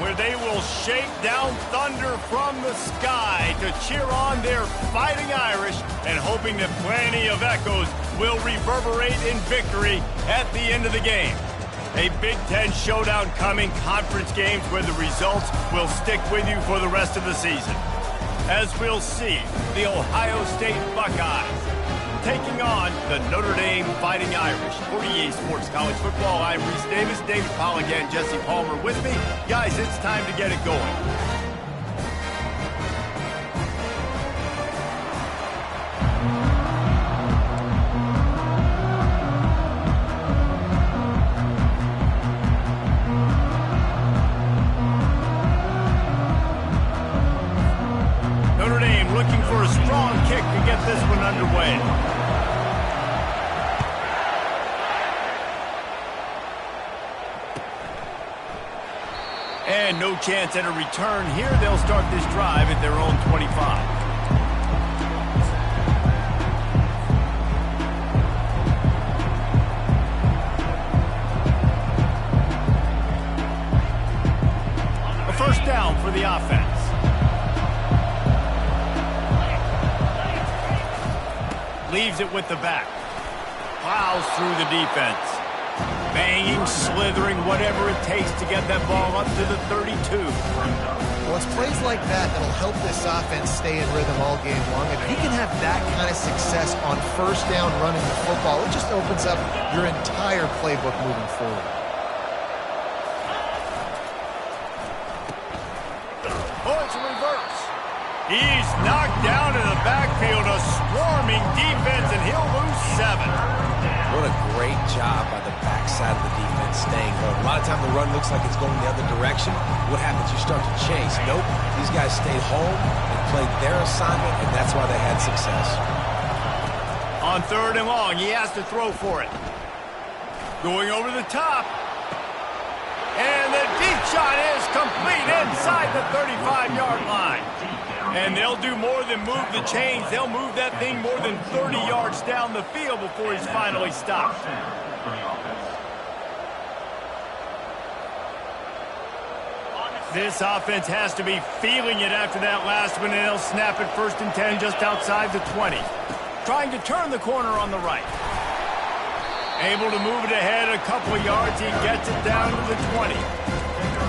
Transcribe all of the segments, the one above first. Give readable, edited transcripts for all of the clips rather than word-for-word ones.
where they will shake down thunder from the sky to cheer on their Fighting Irish and hoping that plenty of echoes will reverberate in victory at the end of the game. A Big Ten showdown coming, conference games where the results will stick with you for the rest of the season. As we'll see, the Ohio State Buckeyes taking on the Notre Dame Fighting Irish. For EA Sports College Football, I'm Reese Davis, David Pollack and Jesse Palmer with me. Guys, it's time to get it going. Notre Dame looking for a strong kick to get this one underway. And no chance at a return here. They'll start this drive at their own 25. A first down for the offense. Leaves it with the back. Plows through the defense. Banging, slithering, whatever it takes to get that ball up to the 32. Well, it's plays like that that'll help this offense stay in rhythm all game long. If he can have that kind of success on first down running the football, it just opens up your entire playbook moving forward. Oh, it's a reverse. He's knocked down in the backfield, a swarming defense, and he'll lose 7. What a great job by the backside of the defense staying home. A lot of time the run looks like it's going the other direction. What happens? You start to chase. Nope. These guys stayed home and played their assignment, and that's why they had success. On 3rd and long, he has to throw for it. Going over the top. And the deep shot is complete inside the 35-yard line. And they'll do more than move the chains. They'll move that thing more than 30 yards down the field before he's finally stopped. This offense has to be feeling it after that last one, and they'll snap it 1st and 10 just outside the 20. Trying to turn the corner on the right. Able to move it ahead a couple of yards. He gets it down to the 20.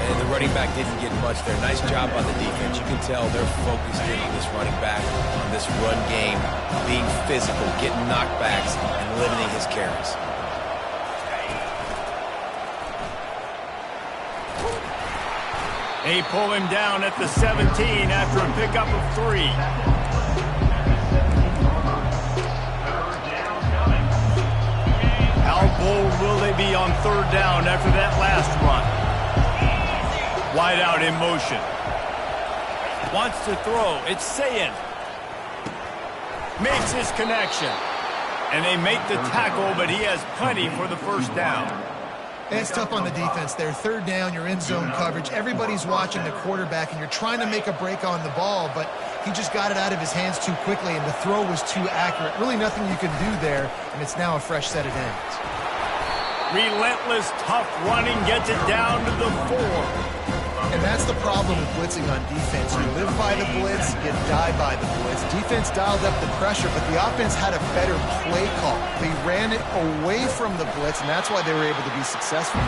And the running back didn't get much there. Nice job by the defense. You can tell they're focused in on this running back, on this run game, being physical, getting knockbacks, and limiting his carries. They pull him down at the 17 after a pickup of 3. How bold will they be on 3rd down after that last run? Wide out in motion. Wants to throw. It's Sayin. Makes his connection. And they make the tackle, but he has plenty for the first down. It's tough on the defense there. 3rd down, you're in zone coverage. Everybody's watching the quarterback, and you're trying to make a break on the ball, but he just got it out of his hands too quickly, and the throw was too accurate. Really nothing you can do there, and it's now a fresh set of downs. Relentless, tough running gets it down to the 4. And that's the problem with blitzing on defense. You live by the blitz, you die by the blitz. Defense dialed up the pressure, but the offense had a better play call. They ran it away from the blitz, and that's why they were able to be successful.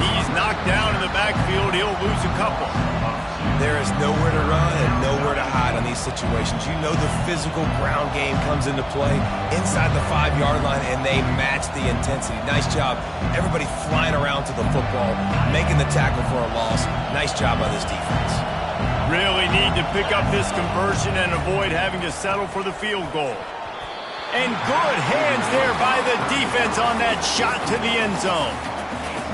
He's knocked down in the backfield. He'll lose a couple. There is nowhere to run and nowhere to hide on these situations. You know the physical ground game comes into play inside the 5-yard line, and they match the intensity. Nice job. Everybody flying around to the football, making the tackle for a loss. Nice job by this defense. Really need to pick up this conversion and avoid having to settle for the field goal. And good hands there by the defense on that shot to the end zone.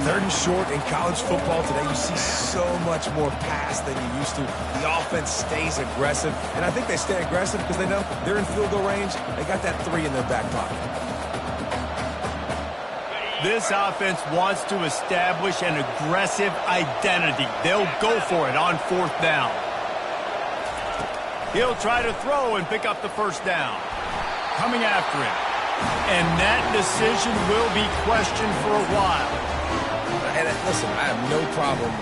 3rd and short in college football today, you see so much more pass than you used to. The offense stays aggressive, and I think they stay aggressive because they know they're in field goal range. They got that 3 in their back pocket. This offense wants to establish an aggressive identity. They'll go for it on 4th down. He'll try to throw and pick up the first down. Coming after him. And that decision will be questioned for a while. And listen, I have no problem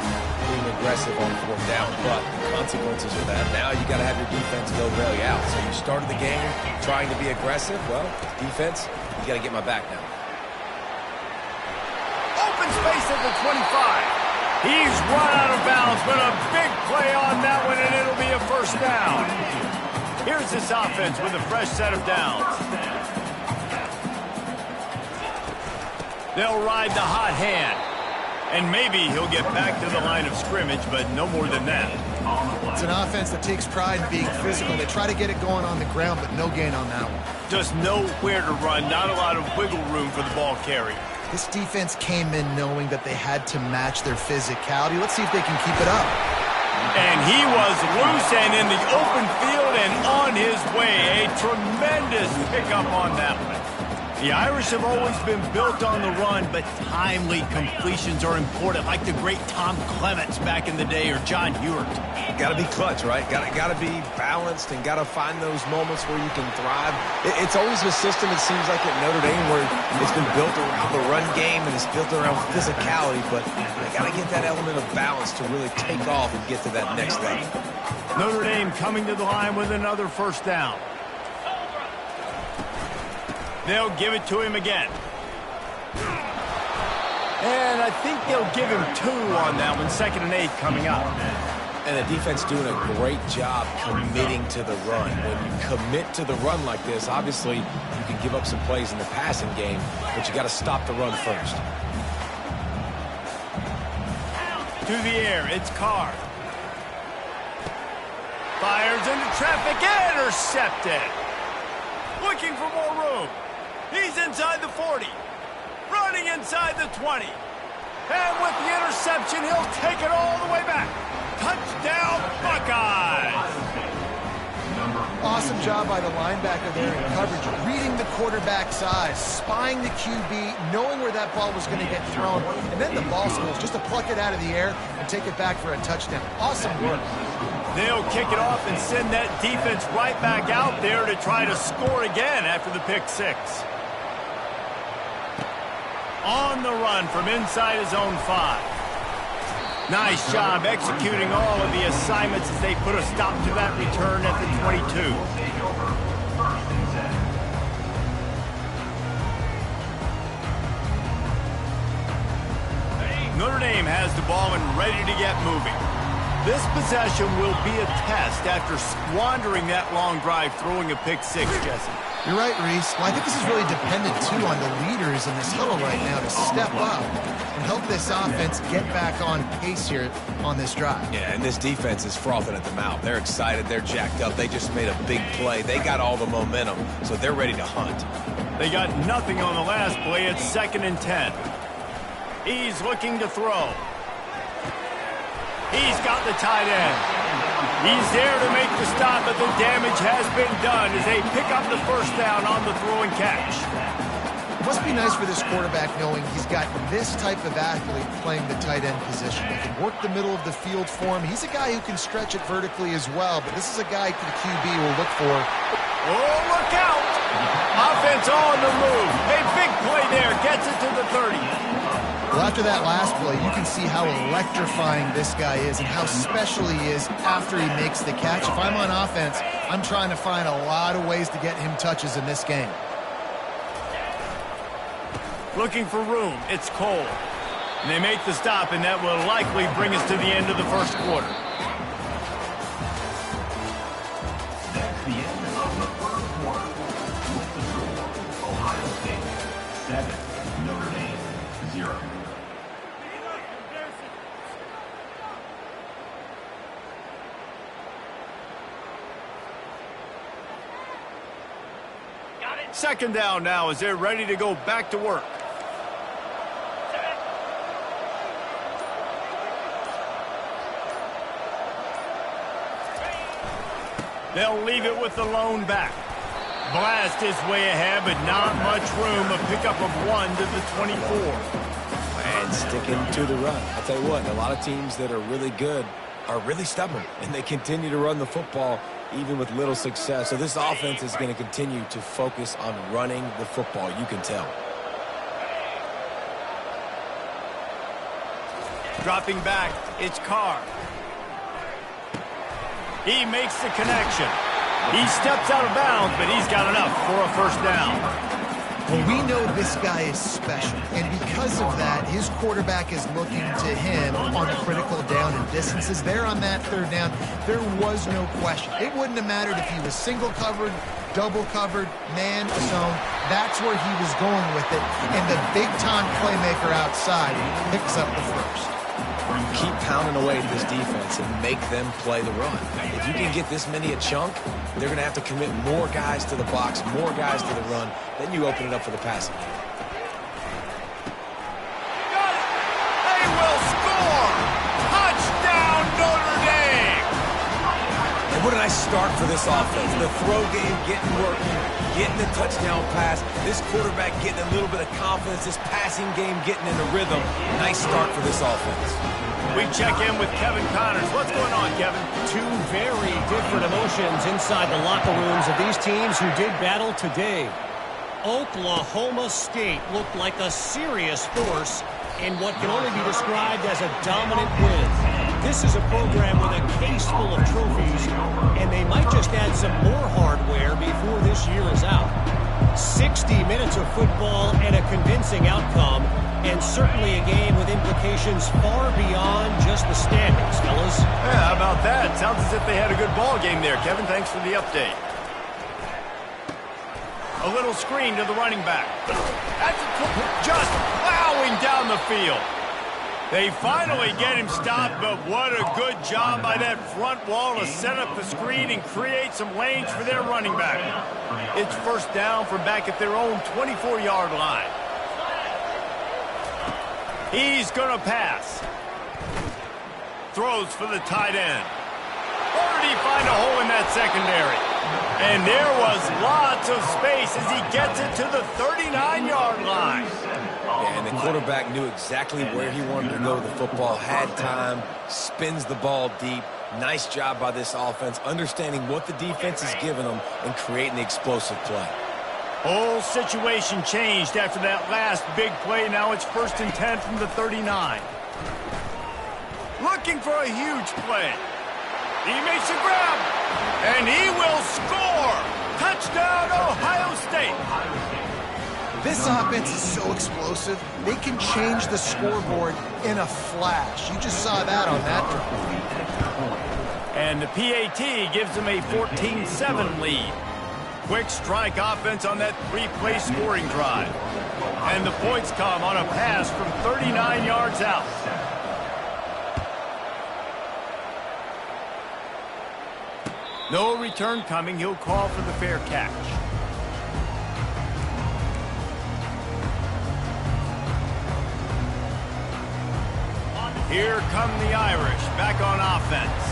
being aggressive on 4th down, but the consequences of that, now you got to have your defense go bail you out. So you started the game trying to be aggressive. Well, defense, you got to get my back now. Open space at the 25. He's run out of bounds, but a big play on that one, and it'll be a first down. Here's this offense with a fresh set of downs. They'll ride the hot hand. And maybe he'll get back to the line of scrimmage, but no more than that. It's an offense that takes pride in being physical. They try to get it going on the ground, but no gain on that one. Just nowhere to run, not a lot of wiggle room for the ball carrier. This defense came in knowing that they had to match their physicality. Let's see if they can keep it up. And he was loose and in the open field and on his way. A tremendous pickup on that one. The Irish have always been built on the run, but timely completions are important, like the great Tom Clements back in the day or John Hewart. Got to be clutch, right? Got to be balanced and got to find those moments where you can thrive. It's always a system, it seems like, at Notre Dame where it's been built around the run game and it's built around physicality, but they got to get that element of balance to really take off and get to that next level. Notre Dame coming to the line with another first down. They'll give it to him again. And I think they'll give him 2 on that one. 2nd and 8 coming up. And the defense doing a great job committing to the run. When you commit to the run like this, obviously you can give up some plays in the passing game, but you got to stop the run first. To the air, it's Carr. Fires into traffic, intercepted. Looking for more room. He's inside the 40. Running inside the 20. And with the interception, he'll take it all the way back. Touchdown, Buckeyes! Awesome job by the linebacker there in coverage, reading the quarterback's eyes, spying the QB, knowing where that ball was going to get thrown, and then the ball skills just to pluck it out of the air and take it back for a touchdown. Awesome work. They'll kick it off and send that defense right back out there to try to score again after the pick 6. On the run from inside his own 5. Nice job executing all of the assignments as they put a stop to that return at the 22. Notre Dame has the ball and ready to get moving. This possession will be a test after squandering that long drive throwing a pick 6, Jesse. You're right, Reese. Well, I think this is really dependent, too, on the leaders in this huddle right now to step up and help this offense get back on pace here on this drive. Yeah, and this defense is frothing at the mouth. They're excited. They're jacked up. They just made a big play. They got all the momentum, so they're ready to hunt. They got nothing on the last play. It's 2nd and 10. He's looking to throw. He's got the tight end. He's there to make the stop, but the damage has been done as they pick up the first down on the throw and catch. It must be nice for this quarterback knowing he's got this type of athlete playing the tight end position. They can work the middle of the field for him. He's a guy who can stretch it vertically as well, but this is a guy the QB will look for. Oh, look out! Offense on the move. A big play there. Gets it to the 30. Well, after that last play, you can see how electrifying this guy is and how special he is after he makes the catch. If I'm on offense, I'm trying to find a lot of ways to get him touches in this game. Looking for room. It's Cole. And they make the stop, and that will likely bring us to the end of the first quarter. That's the end of the first quarter. With the score, Ohio State 7, Notre Dame 0. Second down now as they're ready to go back to work. They'll leave it with the lone back. Blast his way ahead, but not much room. A pickup of 1 to the 24. And sticking to the run. I'll tell you what, a lot of teams that are really good are really stubborn, and they continue to run the football even with little success. So this offense is going to continue to focus on running the football. You can tell. Dropping back, it's Carr. He makes the connection. He steps out of bounds, but he's got enough for a first down. Well, we know this guy is special, and because of that, his quarterback is looking to him on the critical down and distances. There on that third down, there was no question. It wouldn't have mattered if he was single covered, double covered, man, zone. That's where he was going with it, and the big-time playmaker outside picks up the first. Keep pounding away to this defense and make them play the run. If you can get this many a chunk, they're going to have to commit more guys to the box, more guys to the run. Then you open it up for the passing game. Got it! They will score! Touchdown, Notre Dame! And what a nice start for this offense. The throw game getting working, getting the touchdown pass. This quarterback getting a little bit of confidence. This passing game getting in a rhythm. Nice start for this offense. We check in with Kevin Connors. What's going on, Kevin? Two very different emotions inside the locker rooms of these teams who did battle today. Oklahoma State looked like a serious force in what can only be described as a dominant win. This is a program with a case full of trophies, and they might just add some more hardware before this year is out. 60 minutes of football and a convincing outcome, and certainly a game with implications far beyond just the standings, fellas. Yeah, how about that? Sounds as if they had a good ball game there, Kevin. Thanks for the update. A little screen to the running back. That's just plowing down the field. They finally get him stopped, but what a good job by that front wall to set up the screen and create some lanes for their running back. It's first down from back at their own 24-yard line. He's going to pass. Throws for the tight end. Or did he find a hole in that secondary? And there was lots of space as he gets it to the 39-yard line. Yeah, and the quarterback knew exactly where he wanted to go with the football, had time, spins the ball deep. Nice job by this offense, understanding what the defense is giving them and creating the explosive play. Whole situation changed after that last big play. Now it's 1st and 10 from the 39. Looking for a huge play. He makes a grab, and he will score. Touchdown, Ohio State. This offense is so explosive, they can change the scoreboard in a flash. You just saw that on that drive. And the PAT gives them a 14-7 lead. Quick strike offense on that 3-play scoring drive. And the points come on a pass from 39 yards out. No return coming. He'll call for the fair catch. Here come the Irish back on offense.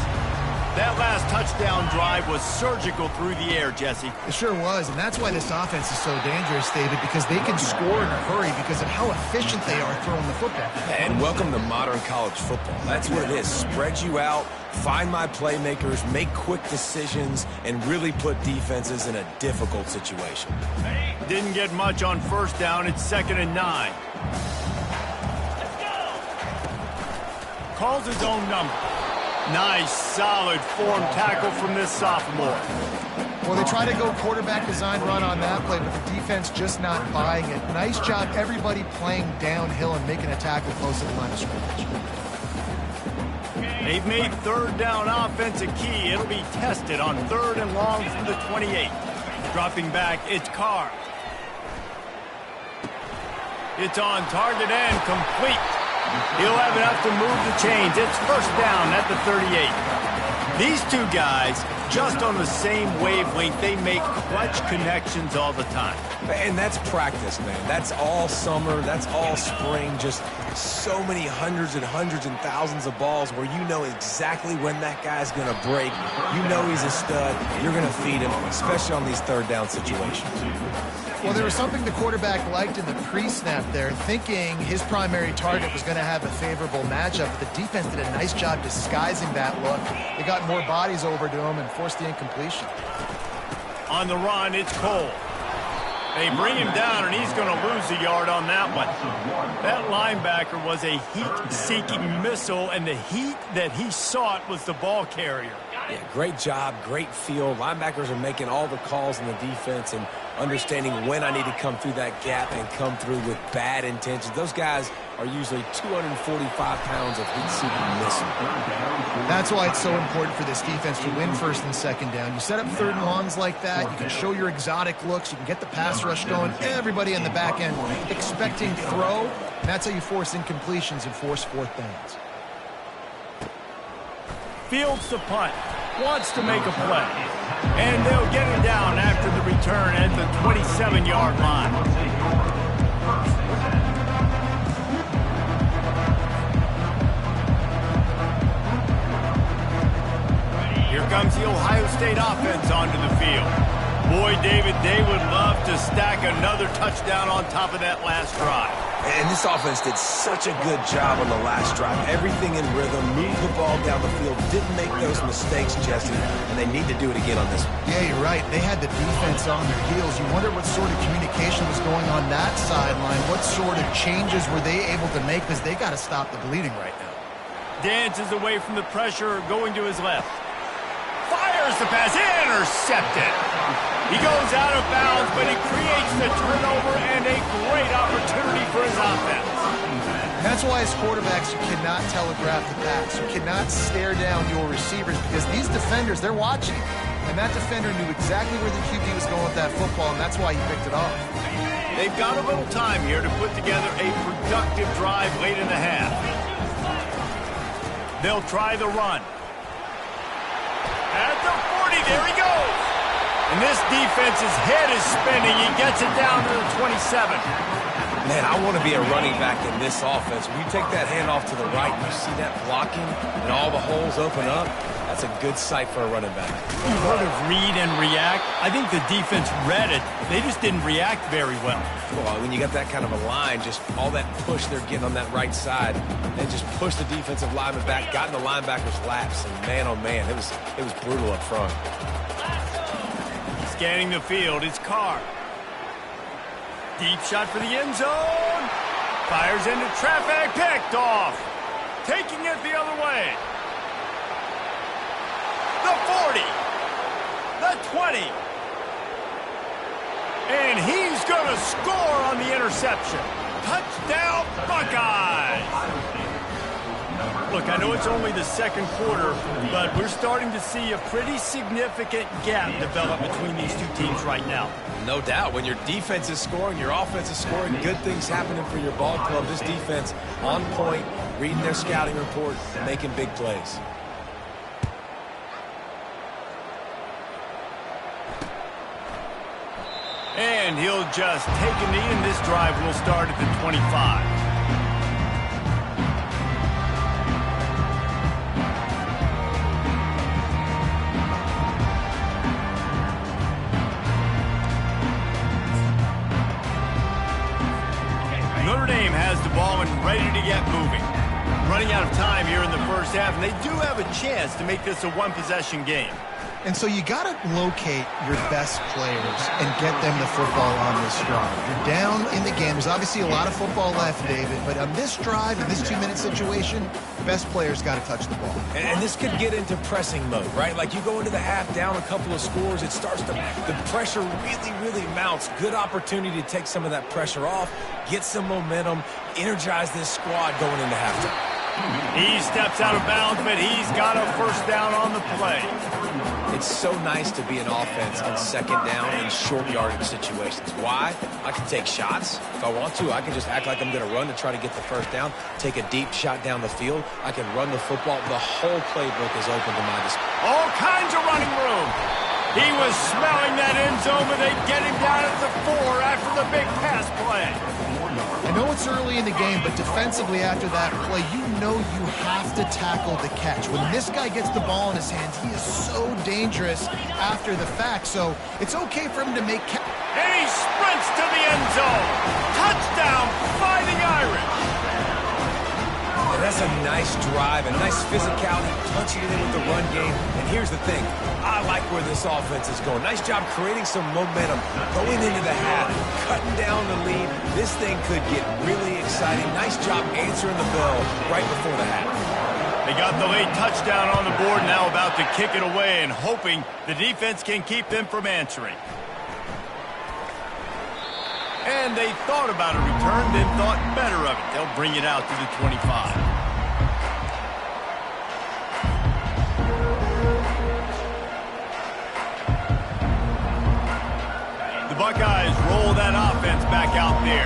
That last touchdown drive was surgical through the air, Jesse. It sure was, and that's why this offense is so dangerous, David, because they can score in a hurry because of how efficient they are throwing the football. And welcome to modern college football. That's what it is. Spread you out, find my playmakers, make quick decisions, and really put defenses in a difficult situation. Didn't get much on first down. It's 2nd and 9. Calls his own number. Nice, solid form tackle from this sophomore. Well, they try to go quarterback design run on that play, but the defense just not buying it. Nice job, everybody playing downhill and making a tackle close to the line of scrimmage. They've made 3rd down offense a key. It'll be tested on 3rd and long from the 28. Dropping back, it's Carr. It's on target and complete. He'll have enough to move the chains. It's 1st down at the 38. These two guys, just on the same wavelength, they make clutch connections all the time. And that's practice, man. That's all summer. That's all spring. Just so many hundreds and thousands of balls where you know exactly when that guy's going to break. You know he's a stud. You're going to feed him, especially on these 3rd down situations. Well, there was something the quarterback liked in the pre-snap there, thinking his primary target was going to have a favorable matchup, but the defense did a nice job disguising that look. They got more bodies over to him and forced the incompletion. On the run, it's Cole. They bring him down, and he's going to lose a yard on that one. That linebacker was a heat-seeking missile, and the heat that he sought was the ball carrier. Yeah, great job, great feel. Linebackers are making all the calls in the defense and understanding when I need to come through that gap and come through with bad intentions. Those guys are usually 245 pounds of heat-seeking missile. That's why it's so important for this defense to win first and second down. You set up third and longs like that, you can show your exotic looks, you can get the pass rush going, everybody on the back end expecting throw, and that's how you force incompletions and force fourth downs. Fields the punt, wants to make a play, and they'll get him down after the return at the 27-yard line. Here comes the Ohio State offense onto the field. Boy, David, they would love to stack another touchdown on top of that last drive. And this offense did such a good job on the last drive. Everything in rhythm, moved the ball down the field, didn't make those mistakes, Jesse, and they need to do it again on this one. Yeah, you're right. They had the defense on their heels. You wonder what sort of communication was going on that sideline. What sort of changes were they able to make, because they got to stop the bleeding right now. Dances away from the pressure, going to his left. Fires the pass, intercepted. He goes out of bounds, but he creates the turnover and a great opportunity for his offense. That's why as quarterbacks, you cannot telegraph the pass. You cannot stare down your receivers, because these defenders, they're watching. And that defender knew exactly where the QB was going with that football, and that's why he picked it off. They've got a little time here to put together a productive drive late in the half. They'll try the run. At the 40, there he goes. And this defense's head is spinning. He gets it down to the 27. Man, I want to be a running back in this offense. When you take that handoff to the right, you see that blocking and all the holes open up. That's a good sight for a running back. You've heard of read and react. I think the defense read it. They just didn't react very well. Well, when you got that kind of a line, just all that push they're getting on that right side, they just push the defensive lineman back, got in the linebacker's laps, and man, oh man, it was brutal up front. Scanning the field, it's Carr. Deep shot for the end zone. Fires into traffic, picked off. Taking it the other way. The 40. The 20. And he's going to score on the interception. Touchdown, Buckeyes. Look, I know it's only the second quarter, but we're starting to see a pretty significant gap develop between these two teams right now. No doubt. When your defense is scoring, your offense is scoring, good things happening for your ball club. This defense on point, reading their scouting report, making big plays. And he'll just take a knee, and this drive will start at the 25. Notre Dame has the ball and ready to get moving. Running out of time here in the first half, and they do have a chance to make this a one-possession game. And so you got to locate your best players and get them the football on this drive. You're down in the game. There's obviously a lot of football left, David, but on this drive, in this 2-minute situation, best players got to touch the ball. And this could get into pressing mode, right? Like you go into the half down a couple of scores, it starts to, the pressure really mounts. Good opportunity to take some of that pressure off, get some momentum, energize this squad going into halftime. He steps out of bounds, but he's got a first down on the play. It's so nice to be an offense in second down and short yardage situations. Why? I can take shots. If I want to, I can just act like I'm going to run to try to get the first down, take a deep shot down the field. I can run the football. The whole playbook is open to my display. All kinds of running room. He was smelling that end zone, but they get him down at the 4 after the big pass play. I know it's early in the game, but defensively after that play, you know you have to tackle the catch. When this guy gets the ball in his hands, he is so dangerous after the fact. So it's okay for him to make and he sprints to the end zone. Touchdown, Fighting Irish. And that's a nice drive, a nice physicality, punching it in with the run game. And here's the thing, I like where this offense is going. Nice job creating some momentum, going into the half, cutting down the lead. This thing could get really exciting. Nice job answering the bell right before the half. They got the late touchdown on the board, now about to kick it away and hoping the defense can keep them from answering. And they thought about a return, then thought better of it. They'll bring it out to the 25. The Buckeyes roll that offense back out there.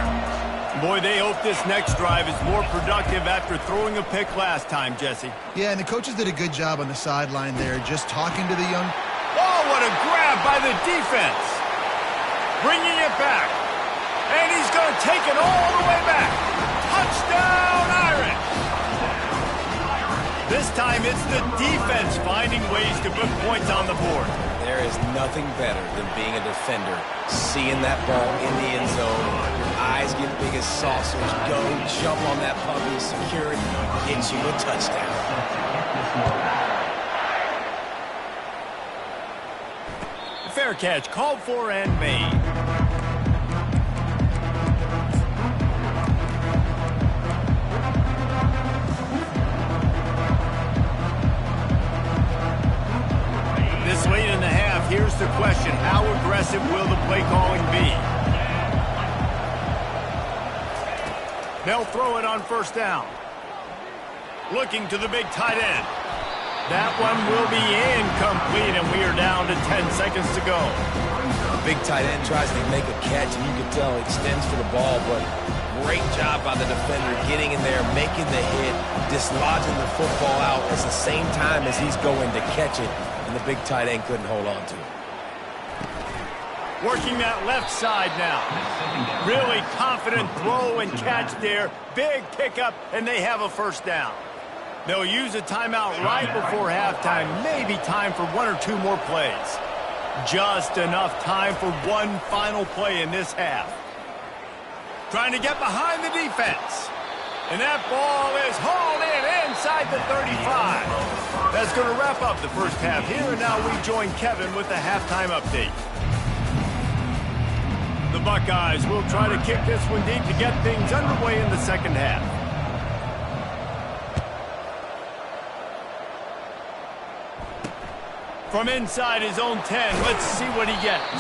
Boy, they hope this next drive is more productive after throwing a pick last time, Jesse. Yeah, and the coaches did a good job on the sideline there, just talking to the young... Oh, what a grab by the defense. Bringing it back. And he's going to take it all the way back. Touchdown, Irish! This time it's the defense finding ways to put points on the board. There is nothing better than being a defender, seeing that ball in the end zone, your eyes get big as saucers, go, jump on that puppy, secure it, get you a touchdown. Fair catch, called for and made. This late in the half, here's the question. How aggressive will the play calling be? They'll throw it on first down. Looking to the big tight end. That one will be incomplete, and we are down to 10 seconds to go. Big tight end tries to make a catch, and you can tell he extends for the ball, but great job by the defender getting in there, making the hit, dislodging the football out at the same time as he's going to catch it, and the big tight end couldn't hold on to it. Working that left side now. Really confident throw and catch there. Big pickup, and they have a first down. They'll use a timeout right before halftime. Maybe time for one or two more plays. Just enough time for one final play in this half. Trying to get behind the defense. And that ball is hauled in inside the 35. That's going to wrap up the first half here, and now we join Kevin with the halftime update. The Buckeyes will try to kick this one deep to get things underway in the second half. From inside his own 10, let's see what he gets.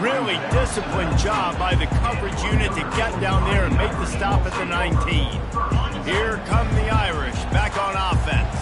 Really disciplined job by the coverage unit to get down there and make the stop at the 19. Here come the Irish back on offense.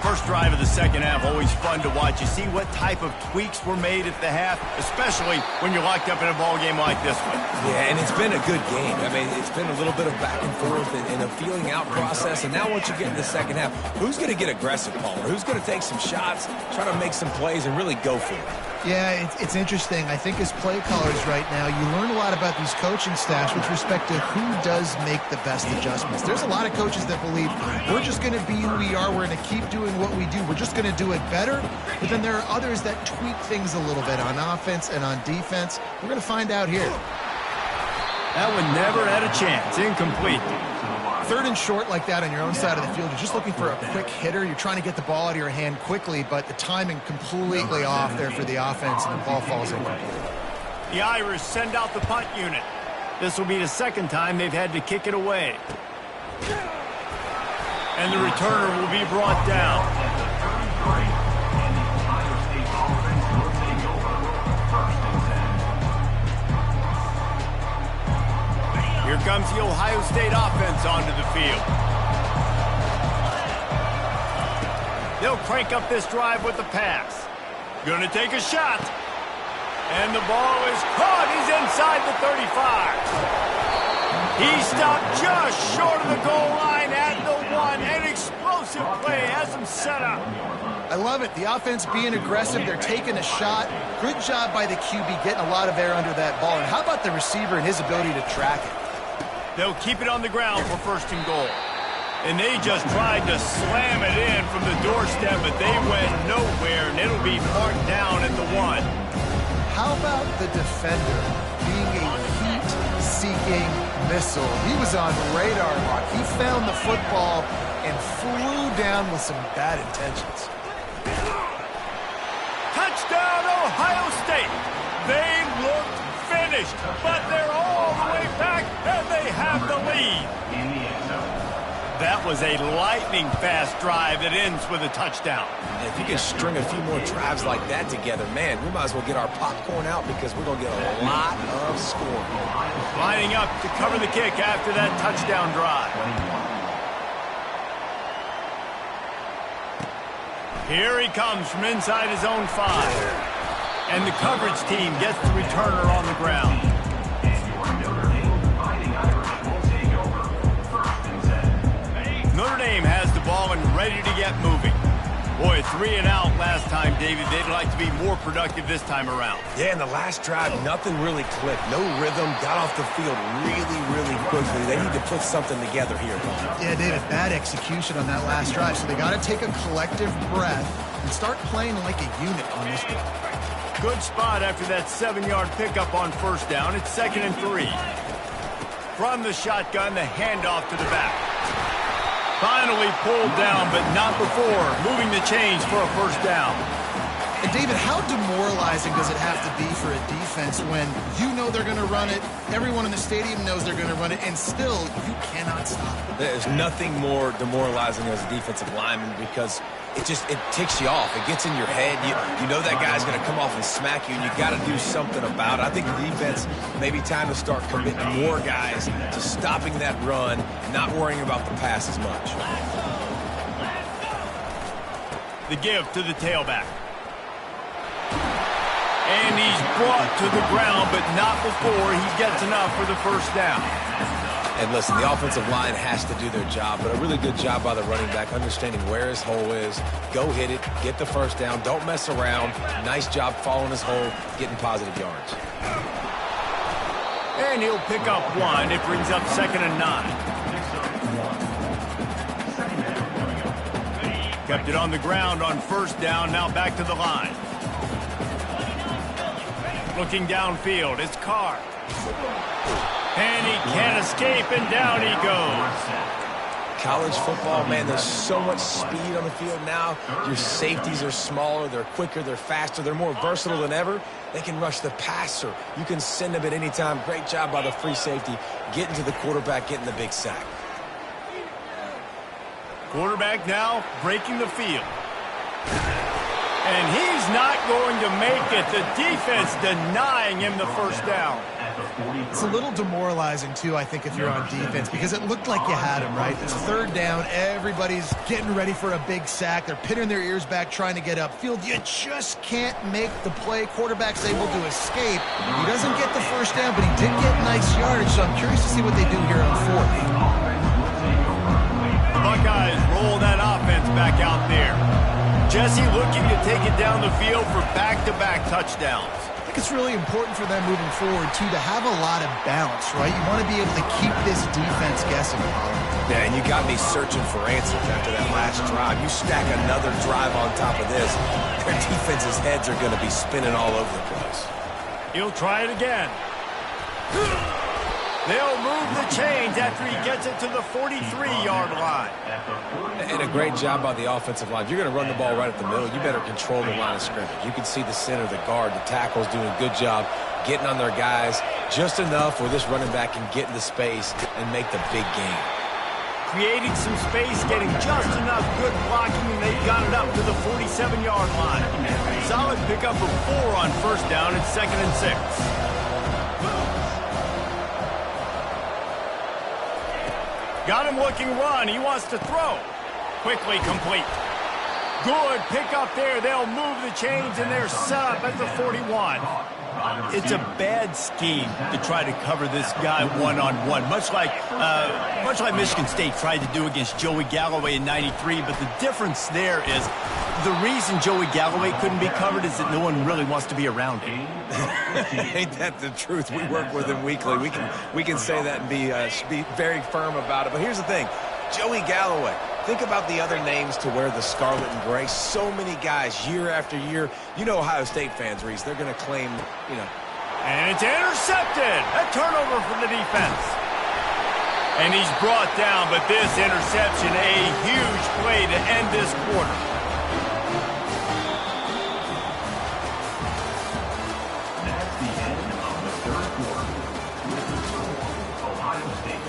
First drive of the second half, always fun to watch. You see what type of tweaks were made at the half, especially when you're locked up in a ball game like this one. Yeah, and it's been a good game. I mean, it's been a little bit of back and forth and a feeling out process. And now once you get in the second half, who's going to get aggressive, Palmer? Who's going to take some shots, try to make some plays, and really go for it? Yeah, it's interesting. I think as play callers right now, you learn a lot about these coaching staffs with respect to who does make the best adjustments. There's a lot of coaches that believe we're just going to be who we are. We're going to keep doing what we do. We're just going to do it better. But then there are others that tweak things a little bit on offense and on defense. We're going to find out here. That one never had a chance. Incomplete. Third and short like that on your own side of the field, you're just looking for a quick hitter. You're trying to get the ball out of your hand quickly, but the timing completely off there for the offense, and the ball falls incomplete. The Irish send out the punt unit. This will be the second time they've had to kick it away. And the returner will be brought down. Here comes the Ohio State offense onto the field. They'll crank up this drive with the pass. Going to take a shot. And the ball is caught. He's inside the 35. He stopped just short of the goal line at the 1. An explosive play has him set up. I love it. The offense being aggressive. They're taking a shot. Good job by the QB getting a lot of air under that ball. And how about the receiver and his ability to track it? They'll keep it on the ground for first and goal. And they just tried to slam it in from the doorstep, but they went nowhere, and it'll be marked down at the 1. How about the defender being a heat-seeking missile. He was on radar lock. He found the football and flew down with some bad intentions. Touchdown, Ohio State. They looked finished, but they're all the way back, and they have the lead. That was a lightning-fast drive that ends with a touchdown. And if you can string a few more drives like that together, man, we might as well get our popcorn out because we're going to get a lot of scoring. Lining up to cover the kick after that touchdown drive. Here he comes from inside his own 5. And the coverage team gets the returner on the ground. Notre Dame has the ball and ready to get moving. Boy, 3 and out last time, David. They'd like to be more productive this time around. Yeah, in the last drive, nothing really clicked. No rhythm, got off the field really, really quickly. They need to put something together here. Yeah, David, bad execution on that last drive. So they got to take a collective breath and start playing like a unit on this one. Good spot after that 7-yard pickup on first down. It's 2nd and 3. From the shotgun, the handoff to the back. Finally pulled down, but not before moving the chains for a first down. And David, how demoralizing does it have to be for a defense when you know they're going to run it, everyone in the stadium knows they're going to run it, and still you cannot stop it? There's nothing more demoralizing as a defensive lineman because it ticks you off. It gets in your head. You know that guy's going to come off and smack you, and you got to do something about it. I think the defense maybe time to start committing more guys to stopping that run, not worrying about the pass as much. The give to the tailback. And he's brought to the ground, but not before he gets enough for the first down. And listen, the offensive line has to do their job, but a really good job by the running back, understanding where his hole is. Go hit it, get the first down, don't mess around. Nice job following his hole, getting positive yards. And he'll pick up 1. It brings up 2nd and 9. Kept it on the ground on first down, now back to the line. Looking downfield, it's Carr. And he can't escape, and down he goes. College football, man, there's so much speed on the field now. Your safeties are smaller, they're quicker, they're faster, they're more versatile than ever. They can rush the passer. You can send them at any time. Great job by the free safety, getting to the quarterback, getting the big sack. Quarterback now breaking the field. And he's not going to make it. The defense denying him the first down. It's a little demoralizing, too, I think, if you're on defense, because it looked like you had him, right? It's 3rd down. Everybody's getting ready for a big sack. They're pinning their ears back, trying to get upfield. You just can't make the play. Quarterback's able to escape. He doesn't get the first down, but he did get nice yardage, so I'm curious to see what they do here on 4th. The Buckeyes roll that offense back out there. Jesse looking to take it down the field for back-to-back touchdowns. I think it's really important for them moving forward, too, to have a lot of bounce, right? You want to be able to keep this defense guessing. Yeah, and you got me searching for answers after that last drive. You stack another drive on top of this, their defense's heads are going to be spinning all over the place. He'll try it again. They'll move the chains after he gets it to the 43-yard line. And a great job by the offensive line. If you're going to run the ball right at the middle, you better control the line of scrimmage. You can see the center, the guard, the tackles doing a good job getting on their guys just enough where this running back can get into space and make the big game. Creating some space, getting just enough good blocking, and they got it up to the 47-yard line. Solid pickup of 4 on first down. It's 2nd and 6. Got him looking run. He wants to throw. Quickly complete. Good pick up there. They'll move the chains, and they're set up at the 41. It's a bad scheme to try to cover this guy one-on-one, much like Michigan State tried to do against Joey Galloway in '93. But the difference there is the reason Joey Galloway couldn't be covered is that no one really wants to be around him. Ain't that the truth? We work with him weekly. We can say that and be very firm about it. But here's the thing, Joey Galloway. Think about the other names to wear the scarlet and gray. So many guys year after year. You know Ohio State fans, Reese. They're going to claim, And it's intercepted. A turnover for the defense. And he's brought down, but this interception, a huge play to end this quarter. That's the end of the third quarter. With the score, Ohio State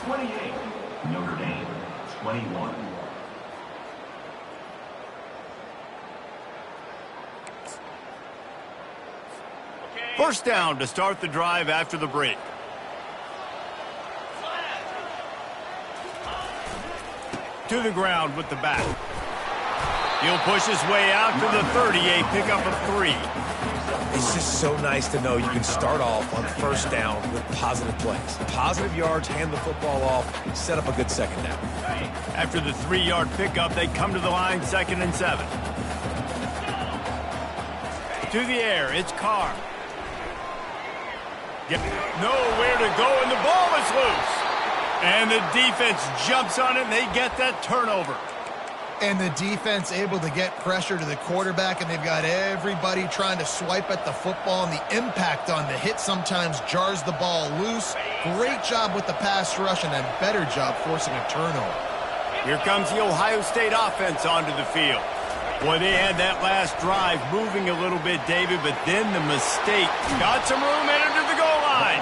28, Notre Dame 21. First down to start the drive after the break. To the ground with the back. He'll push his way out to the 38, pick up a 3. It's just so nice to know you can start off on first down with positive plays. Positive yards, hand the football off, set up a good second down. After the 3-yard pickup, they come to the line, 2nd and 7. To the air, it's Carr. Nowhere to go, and the ball is loose. And the defense jumps on it, and they get that turnover. And the defense able to get pressure to the quarterback, and they've got everybody trying to swipe at the football, and the impact on the hit sometimes jars the ball loose. Great job with the pass rush, and a better job forcing a turnover. Here comes the Ohio State offense onto the field. Boy, they had that last drive moving a little bit, David, but then the mistake. Got some room, entered to the goal line.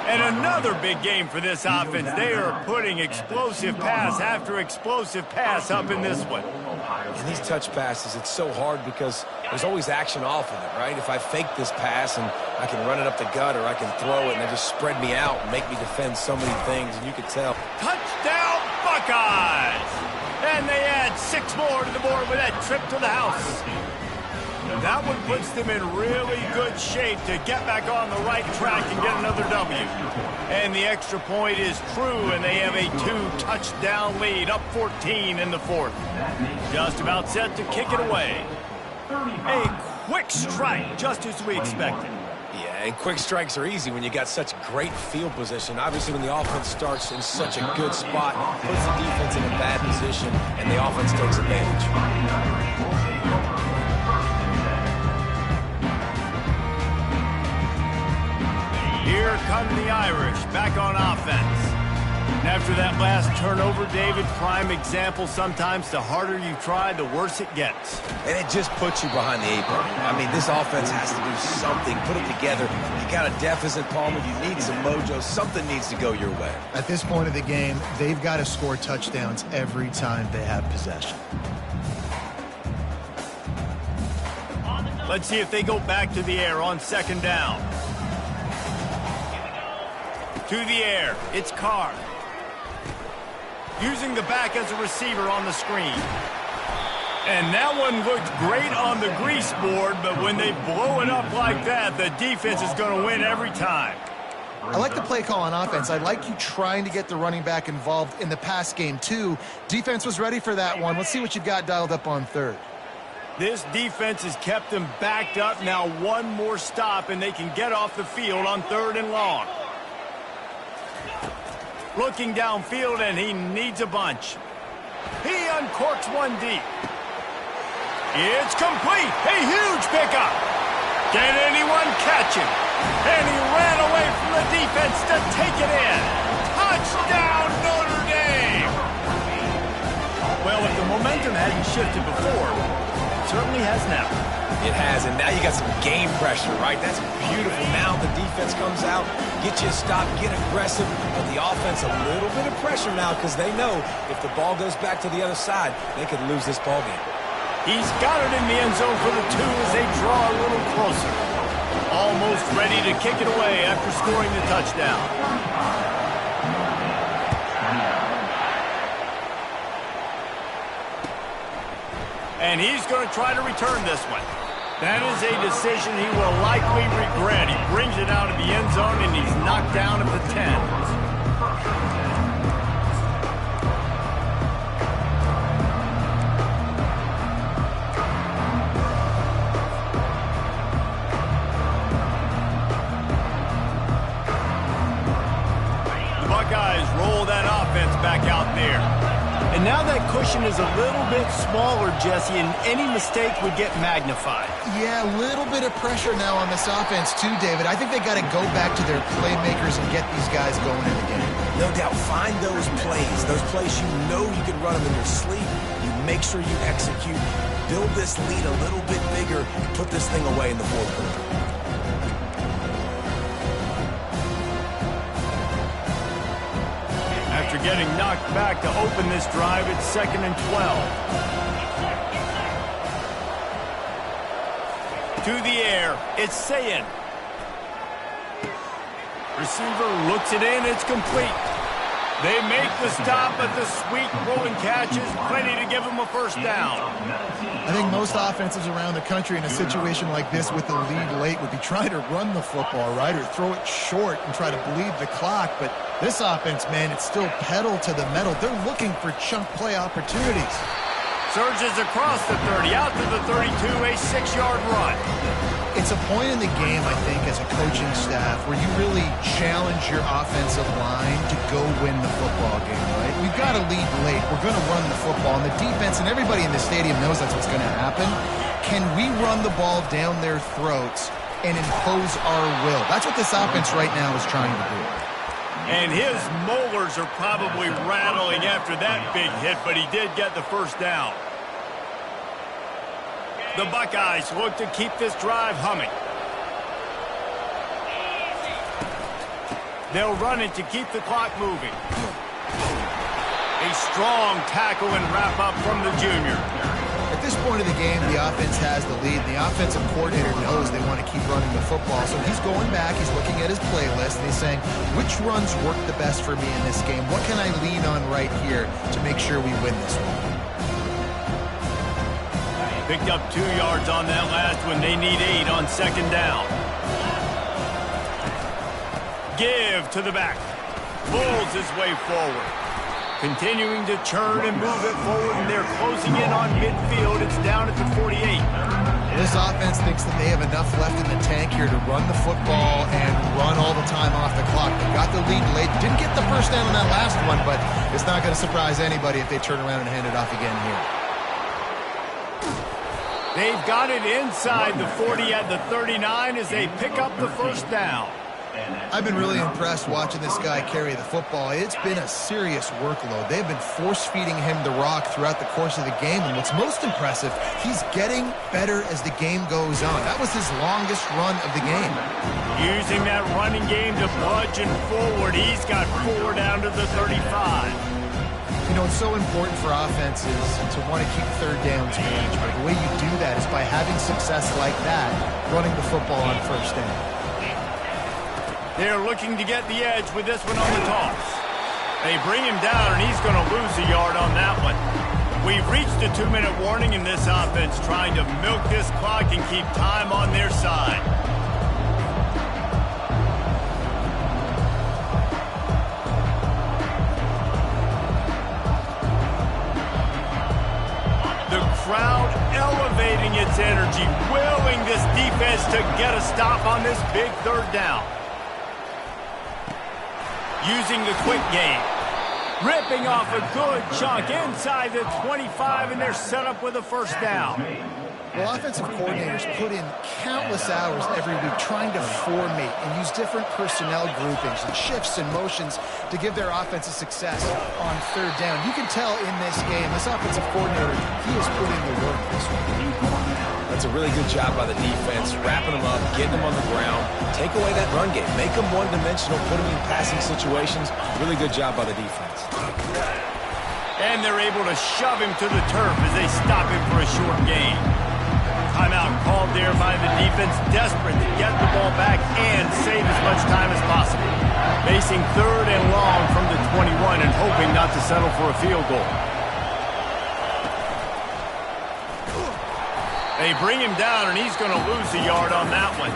And another big game for this offense. They are putting explosive pass after explosive pass up in this one. And these touch passes, it's so hard because there's always action off of it, right? If I fake this pass and I can run it up the gut, or I can throw it and they just spread me out and make me defend so many things, and you can tell. Touchdown, Buckeyes! And they add 6 more to the board with that trip to the house. That one puts them in really good shape to get back on the right track and get another W. And the extra point is true, and they have a 2-touchdown lead, up 14 in the 4th. Just about set to kick it away. A quick strike, just as we expected. Yeah, and quick strikes are easy when you got such great field position. Obviously, when the offense starts in such a good spot, puts the defense in a bad position, and the offense takes advantage. Here come the Irish, back on offense. And after that last turnover, David, prime example, sometimes the harder you try, the worse it gets. And it just puts you behind the 8 ball. I mean, this offense has to do something, put it together. You got a deficit, Palmer, you need some mojo. Something needs to go your way. At this point of the game, they've got to score touchdowns every time they have possession. Let's see if they go back to the air on 2nd down. To the air, it's Carr. Using the back as a receiver on the screen. And that one looked great on the grease board, but when they blow it up like that, the defense is going to win every time. I like the play call on offense. I like you trying to get the running back involved in the pass game, too. Defense was ready for that one. Let's see what you've got dialed up on 3rd. This defense has kept them backed up. Now one more stop, and they can get off the field on 3rd and long. Looking downfield, and he needs a bunch. He uncorks one deep. It's complete. A huge pickup. Can anyone catch him? And he ran away from the defense to take it in. Touchdown, Notre Dame. Well, if the momentum hadn't shifted before, it certainly has now. It has, and now you got some game pressure, right? That's beautiful. Now the defense comes out, get you a stop, get aggressive, but the offense a little bit of pressure now because they know if the ball goes back to the other side, they could lose this ball game. He's got it in the end zone for the 2 as they draw a little closer. Almost ready to kick it away after scoring the touchdown. And he's going to try to return this one. That is a decision he will likely regret. He brings it out of the end zone, and he's knocked down at the 10. The Buckeyes roll that offense back out there. And now that cushion is a little bit smaller, Jesse, and any mistake would get magnified. Yeah, a little bit of pressure now on this offense too, David. I think they got to go back to their playmakers and get these guys going in the game. No doubt, find those plays you know you can run them in your sleep. You make sure you execute, build this lead a little bit bigger, and put this thing away in the fourth quarter. After getting knocked back to open this drive, it's 2nd and 12. To the air, it's Sayin. Receiver looks it in, it's complete. They make the stop, but the sweet rolling catch is plenty to give them a first down. I think most offenses around the country in a situation like this with the lead late would be trying to run the football, right, or throw it short and try to bleed the clock. But this offense, man, it's still pedal to the metal. They're looking for chunk play opportunities. Surges across the 30, out to the 32, a 6-yard run. It's a point in the game, I think, as a coaching staff where you really challenge your offensive line to go win the football game, right? We've got to lead late. We're going to run the football. And the defense and everybody in the stadium knows that's what's going to happen. Can we run the ball down their throats and impose our will? That's what this offense right now is trying to do. And his molars are probably rattling after that big hit, but he did get the first down. The Buckeyes look to keep this drive humming. They'll run it to keep the clock moving. A strong tackle and wrap up from the junior. At this point of the game, the offense has the lead. The offensive coordinator knows they want to keep running the football. So he's going back, he's looking at his playlist, and he's saying, which runs work the best for me in this game? What can I lean on right here to make sure we win this one? Picked up 2 yards on that last one. They need 8 on 2nd down. Give to the back. Pulls his way forward. Continuing to churn and move it forward, and they're closing in on midfield. It's down at the 48. This offense thinks that they have enough left in the tank here to run the football and run all the time off the clock. They got the lead late. Didn't get the first down on that last one, but it's not going to surprise anybody if they turn around and hand it off again here. They've got it inside the 40 at the 39 as they pick up the first down. I've been really impressed watching this guy carry the football. It's been a serious workload. They've been force-feeding him the rock throughout the course of the game, and what's most impressive, he's getting better as the game goes on. That was his longest run of the game. Using that running game to bludgeon forward, he's got 4 down to the 35. You know, it's so important for offenses to want to keep third downs managed, but the way you do that is by having success like that, running the football on first down. They're looking to get the edge with this one on the toss. They bring him down, and he's going to lose a yard on that one. We've reached a 2-minute warning in this offense, trying to milk this clock and keep time on their side. Crowd elevating its energy, willing this defense to get a stop on this big 3rd down. Using the quick game. Ripping off a good chunk inside the 25, and they're set up with a first down. Well, offensive coordinators put in countless hours every week trying to formate and use different personnel groupings and shifts and motions to give their offense a success on 3rd down. You can tell in this game, this offensive coordinator, he has put in the work this week. That's a really good job by the defense, wrapping them up, getting them on the ground, take away that run game, make them one-dimensional, put them in passing situations. Really good job by the defense. And they're able to shove him to the turf as they stop him for a short gain. Timeout called there by the defense, desperate to get the ball back and save as much time as possible. Facing 3rd and long from the 21 and hoping not to settle for a field goal. They bring him down, and he's going to lose a yard on that one.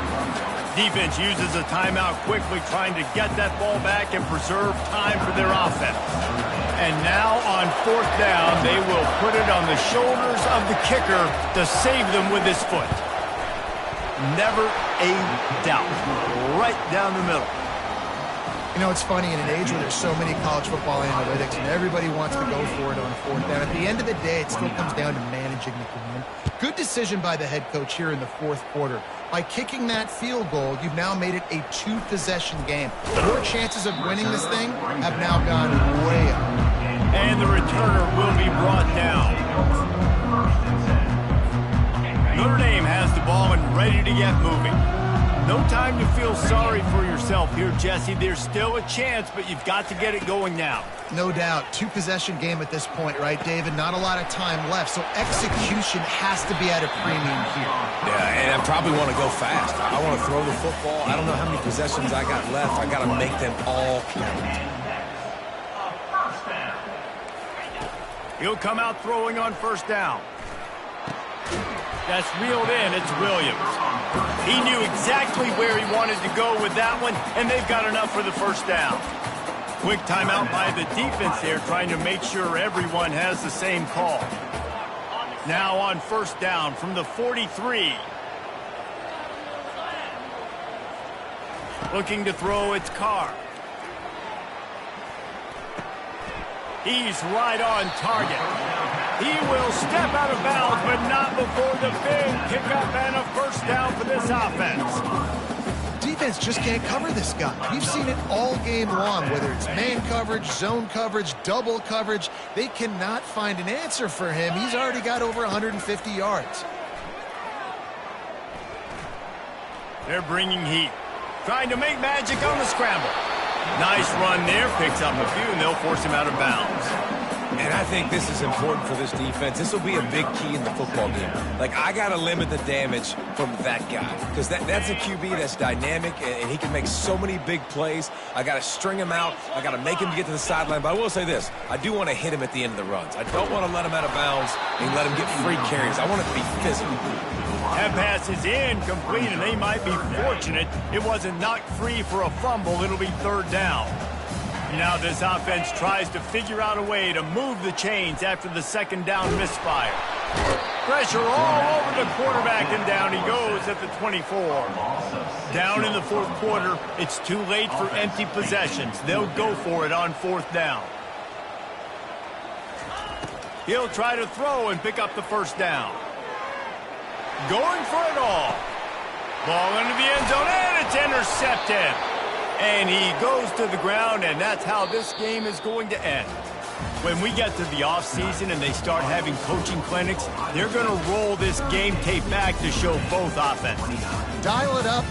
Defense uses a timeout quickly, trying to get that ball back and preserve time for their offense. And now on 4th down, they will put it on the shoulders of the kicker to save them with his foot. Never a doubt. Right down the middle. You know, it's funny, in an age where there's so many college football analytics and everybody wants to go for it on fourth down, at the end of the day, it still comes down to managing the game. Good decision by the head coach here in the fourth quarter. By kicking that field goal, you've now made it a two-possession game. Your chances of winning this thing have now gone way up. And the returner will be brought down. Notre Dame has the ball and ready to get moving. No time to feel sorry for yourself here, Jesse. There's still a chance, but you've got to get it going now. No doubt. Two-possession game at this point, right, David? Not a lot of time left, so execution has to be at a premium here. Yeah, and I probably want to go fast. I want to throw the football. I don't know how many possessions I got left. I got to make them all count. He'll come out throwing on first down. That's reeled in. It's Williams. He knew exactly where he wanted to go with that one, and they've got enough for the first down. Quick timeout by the defense there, trying to make sure everyone has the same call. Now on first down from the 43. Looking to throw, it's Carr. He's right on target. He will step out of bounds, but not before the big pickup and a first down for this offense. Defense just can't cover this guy. We've seen it all game long, whether it's man coverage, zone coverage, double coverage. They cannot find an answer for him. He's already got over 150 yards. They're bringing heat. Trying to make magic on the scramble. Nice run there. Picks up a few, and they'll force him out of bounds. And I think this is important for this defense. This will be a big key in the football game. Like, I got to limit the damage from that guy. Because that's a QB that's dynamic, and he can make so many big plays. I got to string him out. I got to make him get to the sideline. But I will say this. I do want to hit him at the end of the runs. I don't want to let him out of bounds and let him get free carries. I want it to be physical. That pass is incomplete, and they might be fortunate it wasn't knocked free for a fumble. It'll be third down. Now this offense tries to figure out a way to move the chains after the second down misfire. Pressure all over the quarterback, and down he goes at the 24. Down in the fourth quarter, it's too late for empty possessions. They'll go for it on fourth down. He'll try to throw and pick up the first down. Going for it all. Ball into the end zone, and it's intercepted. And he goes to the ground, and that's how this game is going to end. When we get to the offseason and they start having coaching clinics, they're going to roll this game tape back to show both offenses. Dial it up,